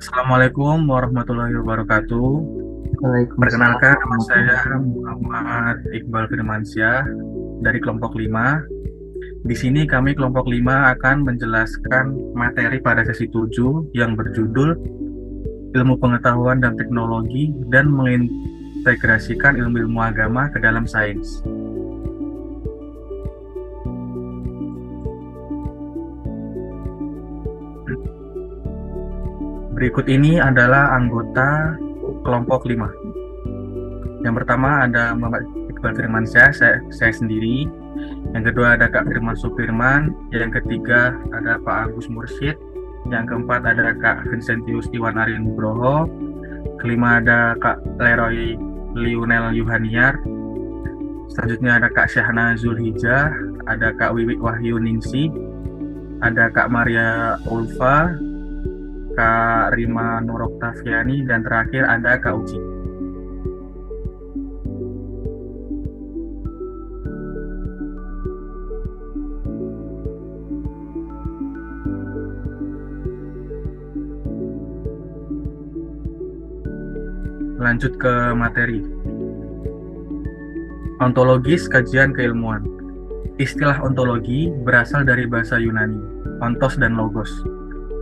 Assalamualaikum warahmatullahi wabarakatuh. Waalaikumsalam Perkenalkan, nama saya warahmatullahi Muhammad Iqbal Firmansyah dari kelompok 5. Di sini kami kelompok 5 akan menjelaskan materi pada sesi 7 yang berjudul Ilmu Pengetahuan dan Teknologi dan mengintegrasikan ilmu-ilmu agama ke dalam sains. Berikut ini adalah anggota kelompok 5. Yang pertama ada Muhammad Iqbal Firmansyah, saya sendiri. Yang kedua ada Kak Firman Supirman. Yang ketiga ada Pak Agus Mursyid. Yang keempat ada Kak Vincentius Iwan Ari Nugroho. Kelima ada Kak Leroy Lionel Yuhaniar. Selanjutnya ada Kak Syahna Zulhijjah. Ada Kak Wiwi Wahyu Ningsi. Ada Kak Maria Ulfa. Kak Rima Nuroktaviani. Dan terakhir ada Kak Uci. Lanjut ke materi. Ontologis kajian keilmuan. Istilah ontologi berasal dari bahasa Yunani, ontos dan logos.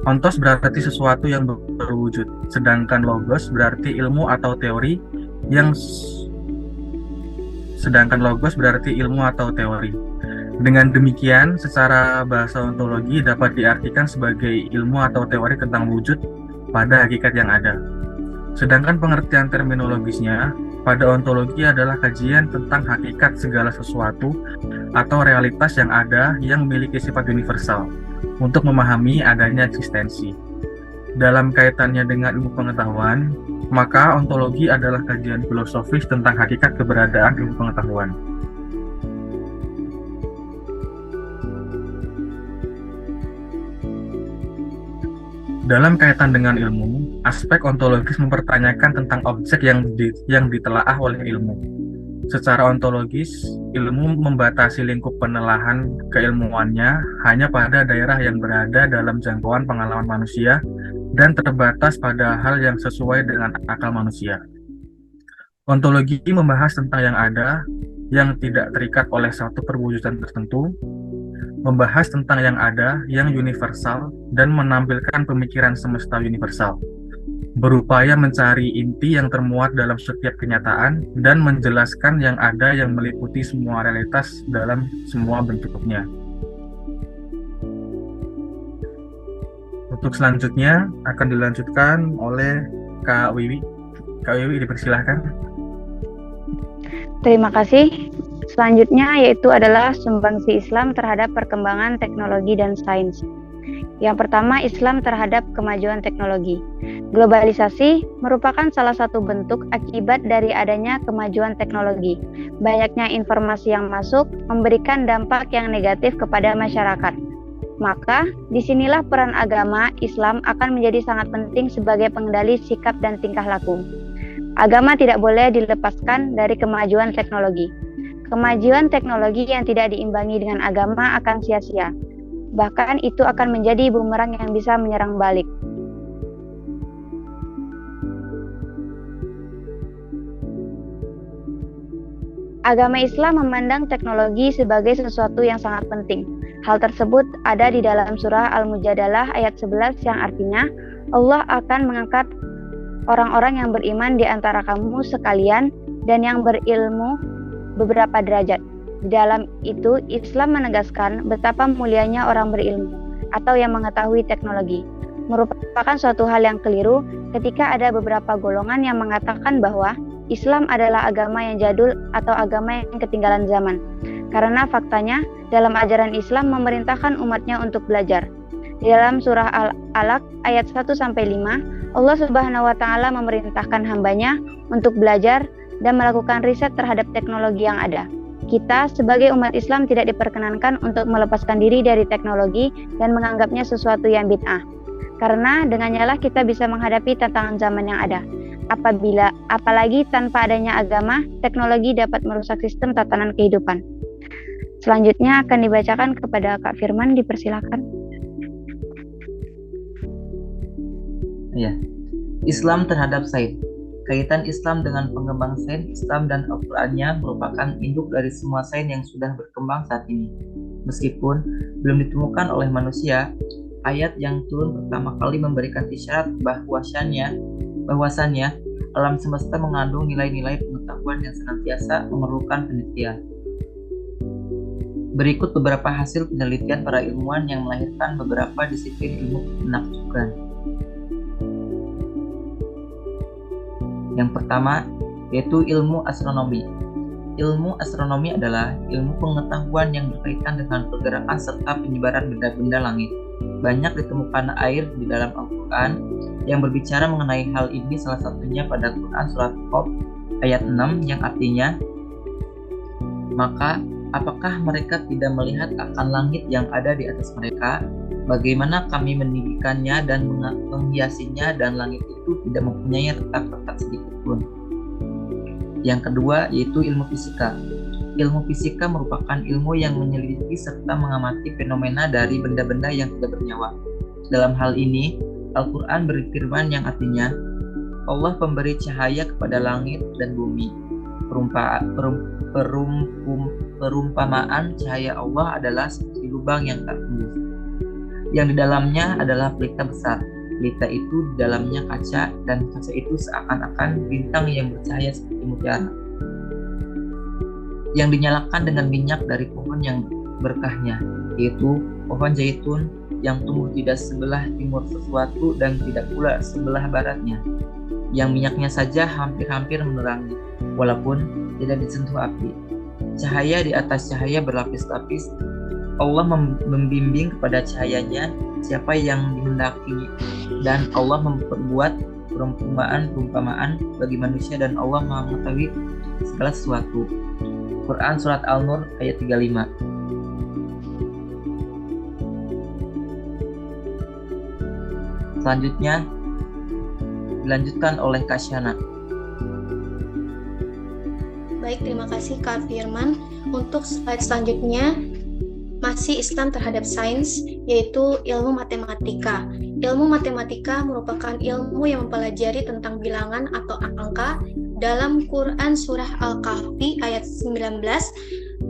Ontos berarti sesuatu yang berwujud, sedangkan logos berarti ilmu atau teori yang Dengan demikian, secara bahasa ontologi dapat diartikan sebagai ilmu atau teori tentang wujud pada hakikat yang ada. Sedangkan pengertian terminologisnya pada ontologi adalah kajian tentang hakikat segala sesuatu atau realitas yang ada yang memiliki sifat universal untuk memahami adanya eksistensi. Dalam kaitannya dengan ilmu pengetahuan, maka ontologi adalah kajian filosofis tentang hakikat keberadaan ilmu pengetahuan. Dalam kaitan dengan ilmu, aspek ontologis mempertanyakan tentang objek yang ditelaah oleh ilmu. Secara ontologis, ilmu membatasi lingkup penelahan keilmuannya hanya pada daerah yang berada dalam jangkauan pengalaman manusia dan terbatas pada hal yang sesuai dengan akal manusia. Ontologi membahas tentang yang ada, yang tidak terikat oleh satu perwujudan tertentu, membahas tentang yang ada, yang universal, dan menampilkan pemikiran semesta universal, berupaya mencari inti yang termuat dalam setiap kenyataan dan menjelaskan yang ada yang meliputi semua realitas dalam semua bentuknya. Untuk selanjutnya akan dilanjutkan oleh Kak Wiwi. Kak Wiwi, dipersilahkan. Terima kasih. Selanjutnya yaitu adalah sumbangsi Islam terhadap perkembangan teknologi dan sains. Yang pertama, Islam terhadap kemajuan teknologi. Globalisasi merupakan salah satu bentuk akibat dari adanya kemajuan teknologi. Banyaknya informasi yang masuk memberikan dampak yang negatif kepada masyarakat. Maka, disinilah peran agama Islam akan menjadi sangat penting sebagai pengendali sikap dan tingkah laku. Agama tidak boleh dilepaskan dari kemajuan teknologi. Kemajuan teknologi yang tidak diimbangi dengan agama akan sia-sia. Bahkan itu akan menjadi bumerang yang bisa menyerang balik. Agama Islam memandang teknologi sebagai sesuatu yang sangat penting. Hal tersebut ada di dalam surah Al-Mujadalah ayat 11 yang artinya Allah akan mengangkat orang-orang yang beriman di antara kamu sekalian dan yang berilmu beberapa derajat. Di dalam itu, Islam menegaskan betapa mulianya orang berilmu atau yang mengetahui teknologi. Merupakan suatu hal yang keliru ketika ada beberapa golongan yang mengatakan bahwa Islam adalah agama yang jadul atau agama yang ketinggalan zaman. Karena faktanya, dalam ajaran Islam memerintahkan umatnya untuk belajar. Di dalam surah Al-Alaq ayat 1-5, Allah Subhanahu wa Ta'ala memerintahkan hambanya untuk belajar dan melakukan riset terhadap teknologi yang ada. Kita sebagai umat Islam tidak diperkenankan untuk melepaskan diri dari teknologi dan menganggapnya sesuatu yang bid'ah. Karena dengannya lah kita bisa menghadapi tantangan zaman yang ada. Apalagi tanpa adanya agama, teknologi dapat merusak sistem tatanan kehidupan. Selanjutnya akan dibacakan kepada Kak Firman, dipersilakan. Ya, Islam terhadap sains. Kaitan Islam dengan pengembang sains, Islam dan Al-Qur'annya merupakan induk dari semua sains yang sudah berkembang saat ini. Meskipun belum ditemukan oleh manusia, ayat yang turun pertama kali memberikan isyarat bahwasannya alam semesta mengandung nilai-nilai pengetahuan yang senantiasa memerlukan penelitian. Berikut beberapa hasil penelitian para ilmuwan yang melahirkan beberapa disiplin ilmu menakjubkan. Yang pertama, yaitu ilmu astronomi. Ilmu astronomi adalah ilmu pengetahuan yang berkaitan dengan pergerakan serta penyebaran benda-benda langit. Banyak ditemukan air di dalam Al-Quran yang berbicara mengenai hal ini, salah satunya pada Quran Surat Qaf ayat 6 yang artinya, maka apakah mereka tidak melihat akan langit yang ada di atas mereka? Bagaimana kami meninggikannya dan menghiasinya, dan langit itu tidak mempunyai retak-retak sedikit pun. Yang kedua, yaitu ilmu fisika. Ilmu fisika merupakan ilmu yang menyelidiki serta mengamati fenomena dari benda-benda yang tidak bernyawa. Dalam hal ini, Al-Quran berfirman yang artinya, Allah pemberi cahaya kepada langit dan bumi. Perumpamaan cahaya Allah adalah seperti lubang yang tak tembus, yang di dalamnya adalah pelita besar. Pelita itu di dalamnya kaca, dan kaca itu seakan-akan bintang yang bercahaya seperti mutiara, yang dinyalakan dengan minyak dari pohon yang berkahnya, yaitu pohon zaitun yang tumbuh tidak sebelah timur sesuatu dan tidak pula sebelah baratnya, yang minyaknya saja hampir-hampir menerangi, walaupun tidak disentuh api. Cahaya di atas cahaya berlapis-lapis. Allah membimbing kepada cahayanya siapa yang dihendaki, dan Allah memperbuat perumpamaan bagi manusia, dan Allah Maha mengetahui segala sesuatu. Quran Surat Al-Nur ayat 35. Selanjutnya dilanjutkan oleh Kak Syana. Baik, terima kasih Kak Firman. Untuk slide selanjutnya, masih Islam terhadap sains, yaitu ilmu matematika. Ilmu matematika merupakan ilmu yang mempelajari tentang bilangan atau angka. Dalam Quran Surah Al-Kahfi ayat 19,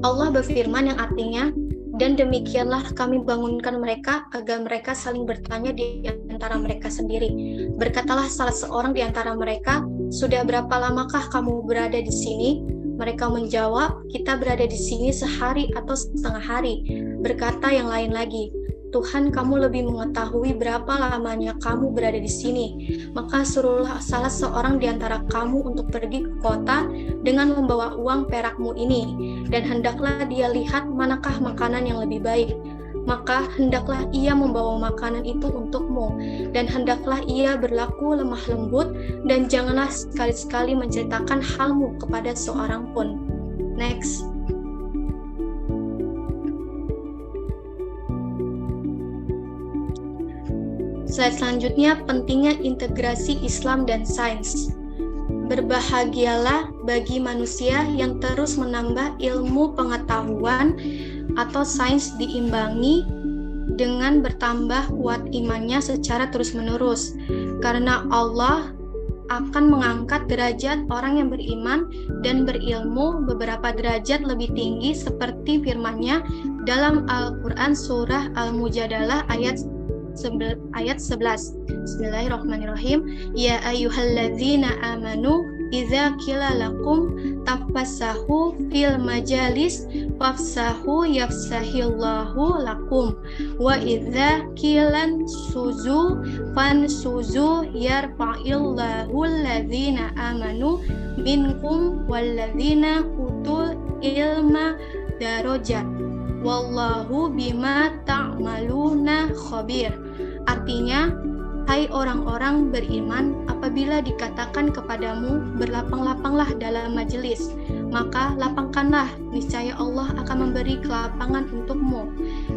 Allah berfirman yang artinya, dan demikianlah kami bangunkan mereka agar mereka saling bertanya di antara mereka sendiri. Berkatalah salah seorang di antara mereka, sudah berapa lamakah kamu berada di sini? Mereka menjawab, kita berada di sini sehari atau setengah hari. Berkata yang lain lagi, Tuhan, kamu lebih mengetahui berapa lamanya kamu berada di sini. Maka suruhlah salah seorang di antara kamu untuk pergi ke kota dengan membawa uang perakmu ini, dan hendaklah dia lihat manakah makanan yang lebih baik. Maka hendaklah ia membawa makanan itu untukmu, dan hendaklah ia berlaku lemah lembut, dan janganlah sekali-sekali menceritakan halmu kepada seorang pun. Next. Slide selanjutnya, pentingnya integrasi Islam dan sains. Berbahagialah bagi manusia yang terus menambah ilmu pengetahuan atau sains, diimbangi dengan bertambah kuat imannya secara terus-menerus, karena Allah akan mengangkat derajat orang yang beriman dan berilmu beberapa derajat lebih tinggi, seperti firman-Nya dalam Al-Quran Surah Al-Mujadalah ayat 11. Bismillahirrahmanirrahim. Ya ayyuhalladzina amanu idza qila lakum tafassahu fil majalis fafsahu yafsahillahu lakum wa idza qilan suzu fansuzu yarfa'illahu alladzina amanu minkum walladzina utul ilma darajat wallahu bima ta'maluna khabir. Artinya, hai orang-orang beriman, apabila dikatakan kepadamu berlapang-lapanglah dalam majelis, maka lapangkanlah, niscaya Allah akan memberi kelapangan untukmu.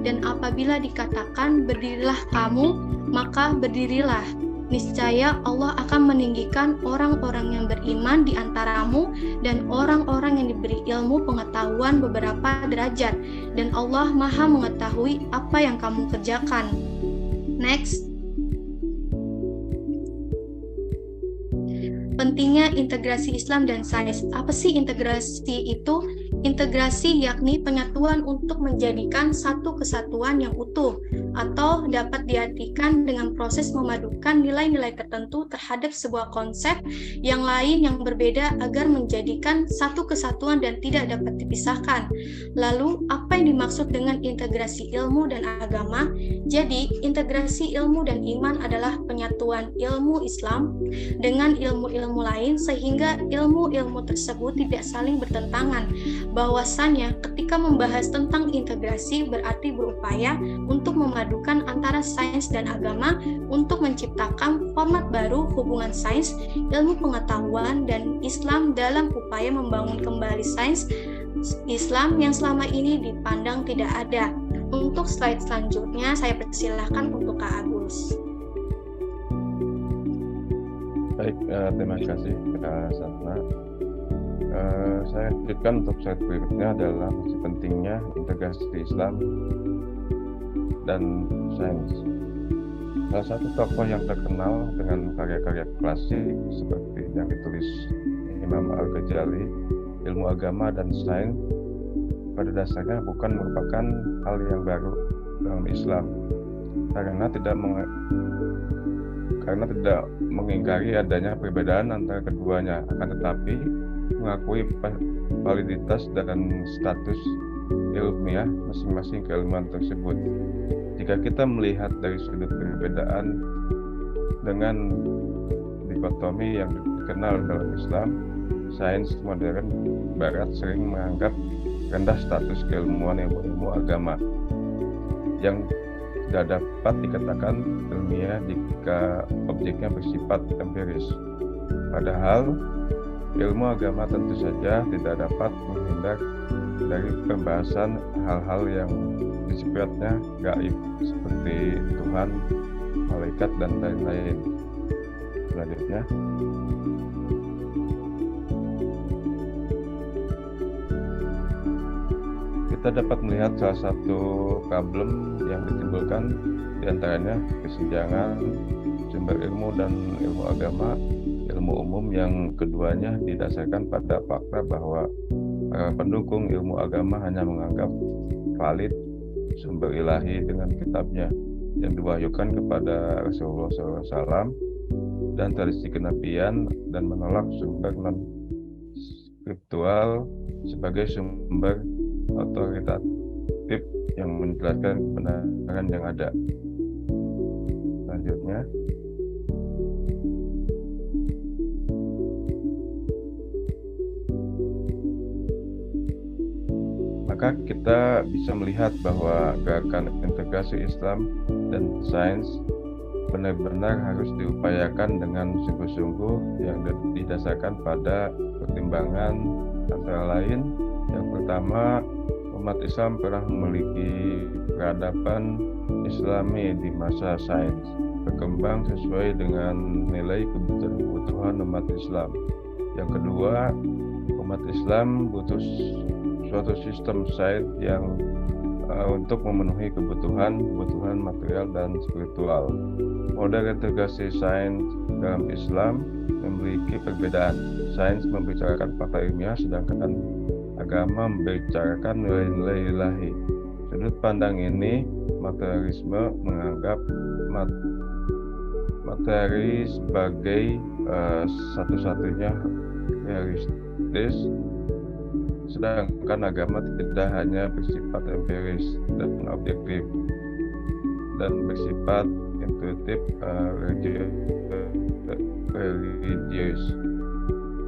Dan apabila dikatakan berdirilah kamu, maka berdirilah, niscaya Allah akan meninggikan orang-orang yang beriman di antaramu dan orang-orang yang diberi ilmu pengetahuan beberapa derajat, dan Allah Maha mengetahui apa yang kamu kerjakan. Next. pentingnya integrasi Islam dan sains. Apa sih integrasi itu? Integrasi yakni penyatuan untuk menjadikan satu kesatuan yang utuh, atau dapat diartikan dengan proses memadukan nilai-nilai tertentu terhadap sebuah konsep yang lain yang berbeda agar menjadikan satu kesatuan dan tidak dapat dipisahkan. Lalu, apa yang dimaksud dengan integrasi ilmu dan agama? Jadi, integrasi ilmu dan iman adalah penyatuan ilmu Islam dengan ilmu-ilmu lain sehingga ilmu-ilmu tersebut tidak saling bertentangan. Bahwasannya ketika membahas tentang integrasi berarti berupaya untuk memadukan antara sains dan agama untuk menciptakan format baru hubungan sains, ilmu pengetahuan, dan Islam dalam upaya membangun kembali sains Islam yang selama ini dipandang tidak ada. Untuk slide selanjutnya saya persilahkan untuk Kak Agus. Baik, terima kasih Kak Satna. Saya lanjutkan untuk slide berikutnya adalah masih pentingnya integrasi Islam dan sains. Salah satu tokoh yang terkenal dengan karya-karya klasik seperti yang ditulis Imam Al-Ghazali, ilmu agama dan sains pada dasarnya bukan merupakan hal yang baru dalam Islam karena tidak mengingkari adanya perbedaan antara keduanya, akan tetapi mengakui validitas dan status ilmiah masing-masing keilmuan tersebut. Jika kita melihat dari sudut perbedaan dengan dikotomi yang dikenal dalam Islam, sains modern Barat sering menganggap rendah status keilmuan ilmu agama yang tidak dapat dikatakan ilmiah jika objeknya bersifat empiris. Padahal ilmu agama tentu saja tidak dapat menghindar dari pembahasan hal-hal yang sifatnya gaib seperti Tuhan, malaikat, dan lain-lain. Selanjutnya, kita dapat melihat salah satu problem yang ditimbulkan diantaranya kesenjangan sumber ilmu dan ilmu agama, ilmu umum yang keduanya didasarkan pada fakta bahwa pendukung ilmu agama hanya menganggap valid sumber ilahi dengan kitabnya yang diwahyukan kepada Rasulullah SAW dan tradisi kenabian dan menolak sumber non-skriptual sebagai sumber otoritatif yang menjelaskan kebenaran yang ada. Selanjutnya, maka kita bisa melihat bahwa gerakan integrasi Islam dan sains benar-benar harus diupayakan dengan sungguh-sungguh yang didasarkan pada pertimbangan antara lain. Yang pertama, umat Islam pernah memiliki peradaban Islami di masa sains berkembang sesuai dengan nilai kebutuhan umat Islam. Yang kedua, umat Islam butuh suatu sistem sains yang untuk memenuhi kebutuhan material dan spiritual. Model integrasi sains dalam Islam memiliki perbedaan. Sains membicarakan fakta ilmiah, sedangkan agama membicarakan nilai-nilai ilahi. Sudut pandang ini, materialisme menganggap materi sebagai satu-satunya realistis, sedangkan agama tidak hanya bersifat empiris dan objektif dan bersifat intuitif religius.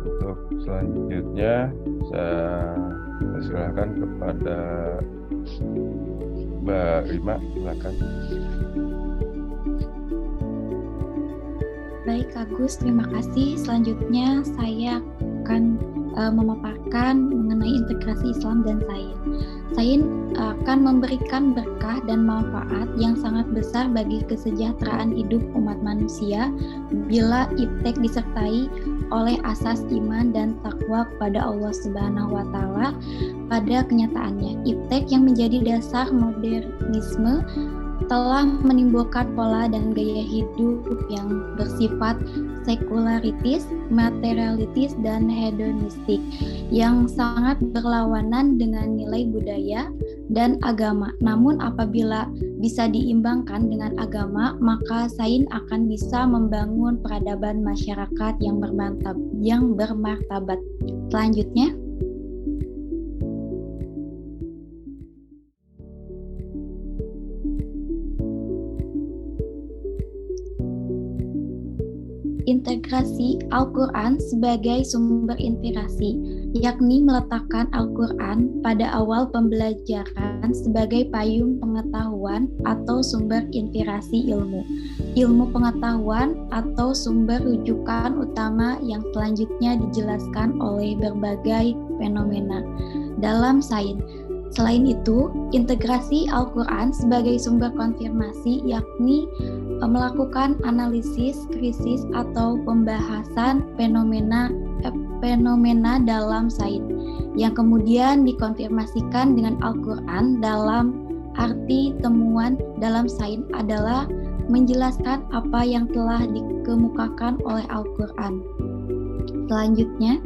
Untuk selanjutnya saya persilahkan kepada Mbak Rima, silakan. Baik Agus, terima kasih. Selanjutnya saya akan memaparkan mengenai integrasi Islam dan sains. Sains akan memberikan berkah dan manfaat yang sangat besar bagi kesejahteraan hidup umat manusia bila iptek disertai oleh asas iman dan takwa kepada Allah Subhanahu wa Ta'ala. Pada kenyataannya, iptek yang menjadi dasar modernisme telah menimbulkan pola dan gaya hidup yang bersifat sekularitis, materialistis, dan hedonistik yang sangat berlawanan dengan nilai budaya dan agama. Namun apabila bisa diimbangkan dengan agama, maka sains akan bisa membangun peradaban masyarakat yang bermartabat. Selanjutnya, integrasi Al-Quran sebagai sumber inspirasi, yakni meletakkan Al-Quran pada awal pembelajaran sebagai payung pengetahuan atau sumber inspirasi ilmu. Ilmu pengetahuan atau sumber rujukan utama yang selanjutnya dijelaskan oleh berbagai fenomena dalam sains. Selain itu, integrasi Al-Quran sebagai sumber konfirmasi yakni melakukan analisis krisis atau pembahasan fenomena dalam sains yang kemudian dikonfirmasikan dengan Al-Quran. Dalam arti temuan dalam sains adalah menjelaskan apa yang telah dikemukakan oleh Al-Quran. Selanjutnya,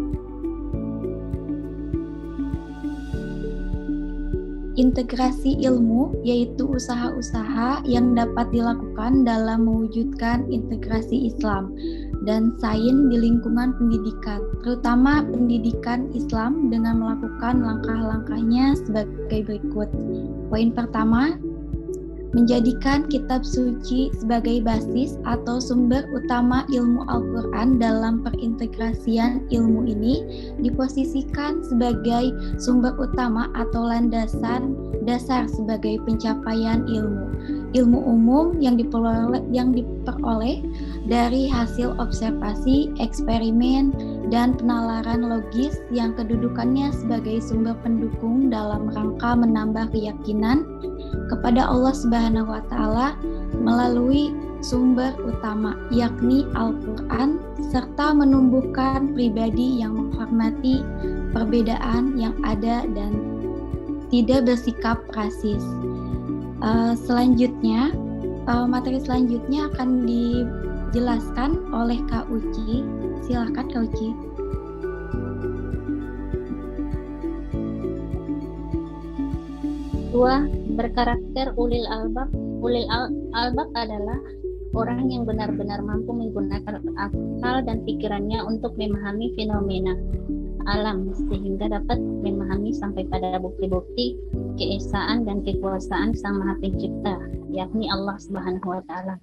integrasi ilmu yaitu usaha-usaha yang dapat dilakukan dalam mewujudkan integrasi Islam dan sains di lingkungan pendidikan, terutama pendidikan Islam dengan melakukan langkah-langkahnya sebagai berikut. Poin pertama, menjadikan kitab suci sebagai basis atau sumber utama ilmu Al-Quran. Dalam perintegrasian ilmu ini diposisikan sebagai sumber utama atau landasan dasar sebagai pencapaian ilmu umum yang diperoleh dari hasil observasi, eksperimen, dan penalaran logis yang kedudukannya sebagai sumber pendukung dalam rangka menambah keyakinan kepada Allah Subhanahu wa Ta'ala melalui sumber utama yakni Al-Quran, serta menumbuhkan pribadi yang menghormati perbedaan yang ada dan tidak bersikap rasis. Selanjutnya, materi selanjutnya akan dijelaskan oleh Kak Uci. Silakan Kak Uci. Dua, berkarakter ulil albab. Ulil albab adalah orang yang benar-benar mampu menggunakan akal dan pikirannya untuk memahami fenomena alam sehingga dapat memahami sampai pada bukti-bukti keesaan dan kekuasaan Sang Maha Pencipta, yakni Allah Subhanahu wa Ta'ala.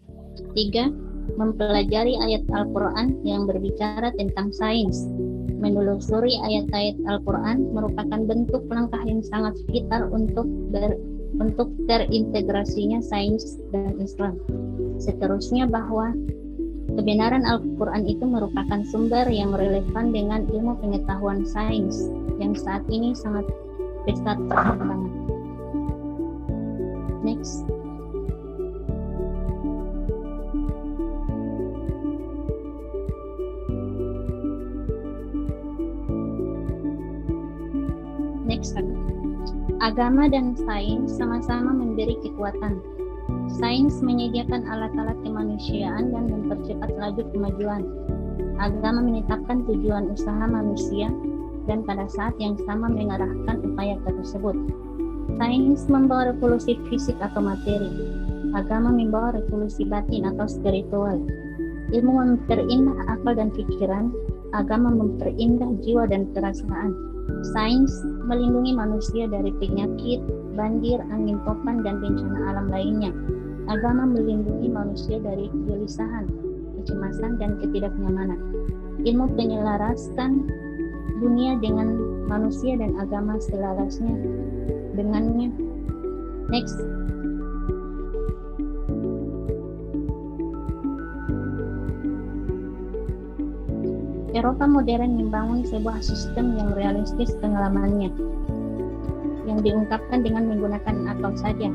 3. Mempelajari ayat Al-Quran yang berbicara tentang sains. Menelusuri ayat-ayat Al-Quran merupakan bentuk langkah yang sangat vital untuk terintegrasinya sains dan Islam. Seterusnya bahwa kebenaran Al-Quran itu merupakan sumber yang relevan dengan ilmu pengetahuan sains yang saat ini sangat pesat perkembangan. Next. Agama dan sains sama-sama memberi kekuatan. Sains menyediakan alat-alat kemanusiaan dan mempercepat laju kemajuan. Agama menetapkan tujuan usaha manusia dan pada saat yang sama mengarahkan upaya tersebut. Sains membawa revolusi fisik atau materi. Agama membawa revolusi batin atau spiritual. Ilmu memperindah akal dan pikiran. Agama memperindah jiwa dan perasaan. Sains melindungi manusia dari penyakit, banjir, angin topan, dan bencana alam lainnya. Agama melindungi manusia dari kegelisahan, kecemasan, dan ketidaknyamanan. Ilmu penyelaraskan dunia dengan manusia dan agama selarasnya dengannya. Next. Eropa modern membangun sebuah sistem yang realistis pengalamannya, yang diungkapkan dengan menggunakan akal saja,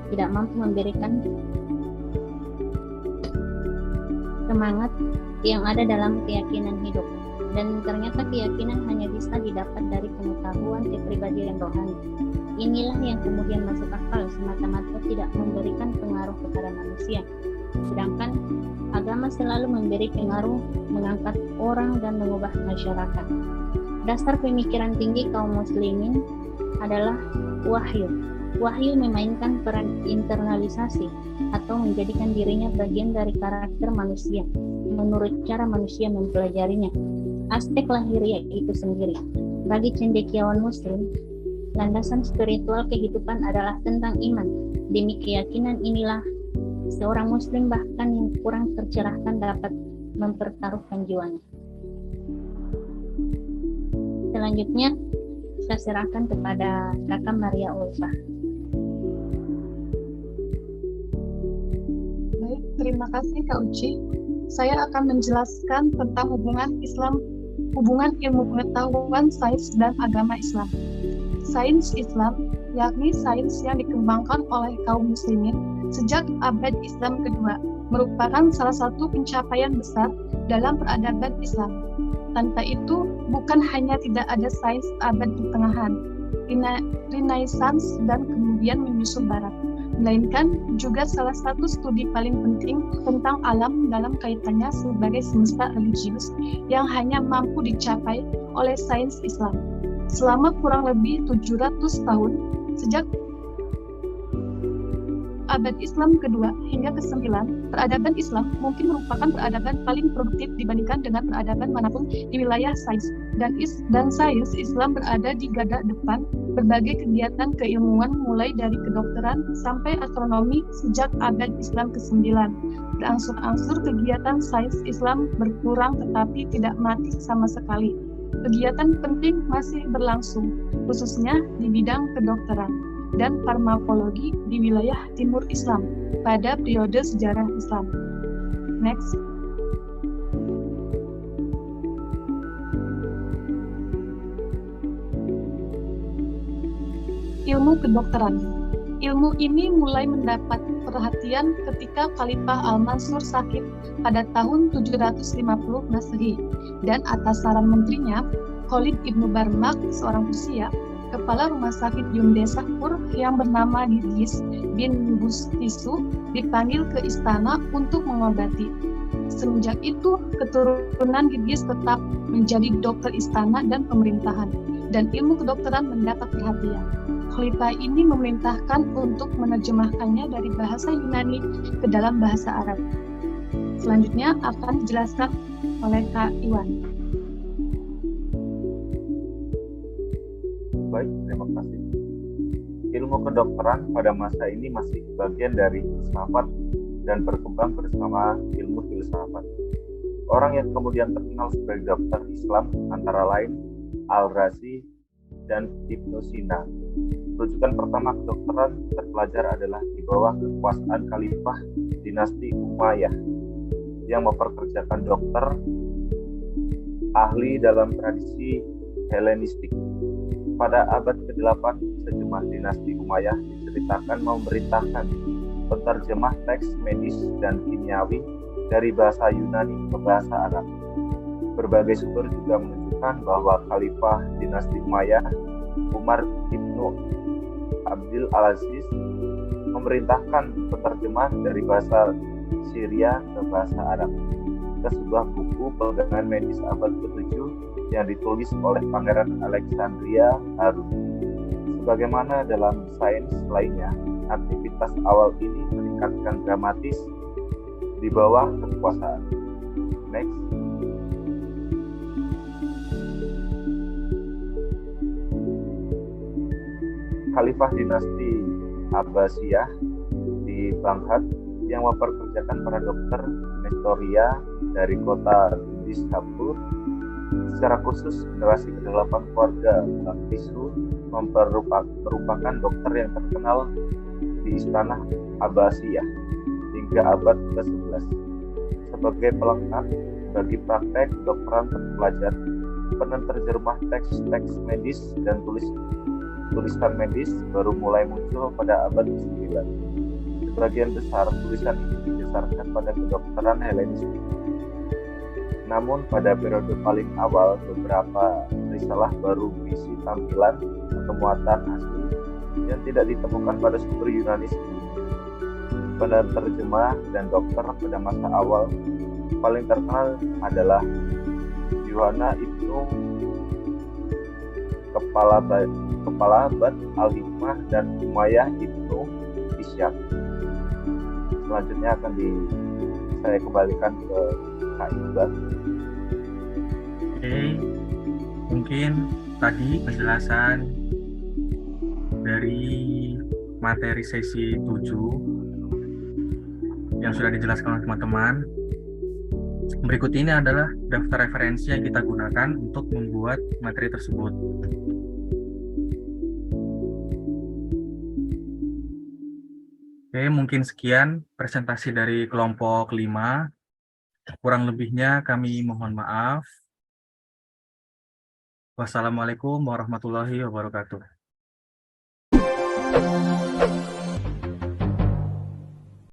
tidak mampu memberikan semangat yang ada dalam keyakinan hidup. Dan ternyata keyakinan hanya bisa didapat dari pengetahuan kepribadian rohani. Inilah yang kemudian masuk akal semata-mata tidak memberikan pengaruh kepada manusia. Sedangkan agama selalu memberi pengaruh, mengangkat orang dan mengubah masyarakat. Dasar pemikiran tinggi kaum muslimin adalah wahyu. Wahyu memainkan peran internalisasi atau menjadikan dirinya bagian dari karakter manusia menurut cara manusia mempelajarinya. Aspek lahiriah itu sendiri. Bagi cendekiawan muslim, landasan spiritual kehidupan adalah tentang iman. Demi keyakinan inilah seorang muslim bahkan yang kurang tercerahkan dapat mempertaruhkan jiwanya. Selanjutnya, saya serahkan kepada Kakak Maria Ulfa. Baik, terima kasih Kak Uci. Saya akan menjelaskan tentang hubungan ilmu pengetahuan, sains, dan agama Islam. Sains Islam, yakni sains yang dikembangkan oleh kaum muslimin sejak abad Islam kedua, merupakan salah satu pencapaian besar dalam peradaban Islam. Tanpa itu, bukan hanya tidak ada sains abad pertengahan, Renaissance, dan kemudian menyusul Barat, melainkan juga salah satu studi paling penting tentang alam dalam kaitannya sebagai semesta religius yang hanya mampu dicapai oleh sains Islam. Selama kurang lebih 700 tahun, sejak abad Islam kedua hingga ke-9, peradaban Islam mungkin merupakan peradaban paling produktif dibandingkan dengan peradaban manapun di wilayah sains. Dan sains Islam berada di garda depan berbagai kegiatan keilmuan mulai dari kedokteran sampai astronomi sejak abad Islam ke-9. Berangsur-angsur kegiatan sains Islam berkurang tetapi tidak mati sama sekali. Kegiatan penting masih berlangsung, khususnya di bidang kedokteran dan farmakologi di wilayah timur Islam pada periode sejarah Islam. Next. Ilmu kedokteran. Ilmu ini mulai mendapat perhatian ketika Khalifah Al-Mansur sakit pada tahun 750 Masehi dan atas saran menterinya, Khalid Ibnu Barmak, seorang Persia, kepala rumah sakit Yumde Sahpur yang bernama Gigis bin Bustisu dipanggil ke istana untuk mengobati. Semenjak itu, keturunan Gigis tetap menjadi dokter istana dan pemerintahan, dan ilmu kedokteran mendapat perhatian. Khalifah ini memerintahkan untuk menerjemahkannya dari bahasa Yunani ke dalam bahasa Arab. Selanjutnya akan dijelaskan oleh Kak Iwan. Baik, terima kasih. Ilmu kedokteran pada masa ini masih bagian dari filsafat dan berkembang bersama ilmu filsafat. Orang yang kemudian terkenal sebagai dokter Islam antara lain Al-Razi dan Ibnu Sina. Rujukan pertama kedokteran terpelajar adalah di bawah kekuasaan Khalifah dinasti Umayyah yang memperkerjakan dokter ahli dalam tradisi Helenistik. Pada abad ke-8, sejumlah dinasti Umayyah diceritakan memerintahkan penerjemah teks medis dan kimiawi dari bahasa Yunani ke bahasa Arab. Berbagai sumber juga menunjukkan bahwa Khalifah dinasti Umayyah, Umar ibnu Abdul Aziz, memerintahkan penerjemah dari bahasa Syria ke bahasa Arab ke sebuah buku pegangan medis abad ke-7 yang ditulis oleh Pangeran Alexandria Harun. Sebagaimana dalam sains lainnya, aktivitas awal ini meningkatkan dramatis di bawah kekuasaan. Next. Khalifah dinasti Abbasiyah di Baghdad yang memperkerjakan para dokter Nestoria dari kota Nisapur. Secara khusus, generasi ke-8 keluarga Baktisu merupakan dokter yang terkenal di istana Abbasiyah hingga abad ke-11. Sebagai pelengkap bagi praktek kedokteran terpelajar, penerjemah teks-teks medis dan tulisan medis baru mulai muncul pada abad ke-9. Sebagian besar tulisan ini didasarkan pada kedokteran Helenistik. Namun pada periode paling awal, beberapa risalah baru berisi tampilan atau muatan asli yang tidak ditemukan pada sumber Yunani sebelumnya. Penerjemah dan dokter pada masa awal paling terkenal adalah Yohana Ibnu Kepala Bad Al-Hikmah dan Umayyah Ibnu Ishaq. Selanjutnya akan saya kembalikan ke Kak Iqbal. Oke, mungkin tadi penjelasan dari materi sesi 7 yang sudah dijelaskan oleh teman-teman. Berikut ini adalah daftar referensi yang kita gunakan untuk membuat materi tersebut. Oke, mungkin sekian presentasi dari kelompok 5. Kurang lebihnya kami mohon maaf. Wassalamualaikum warahmatullahi wabarakatuh.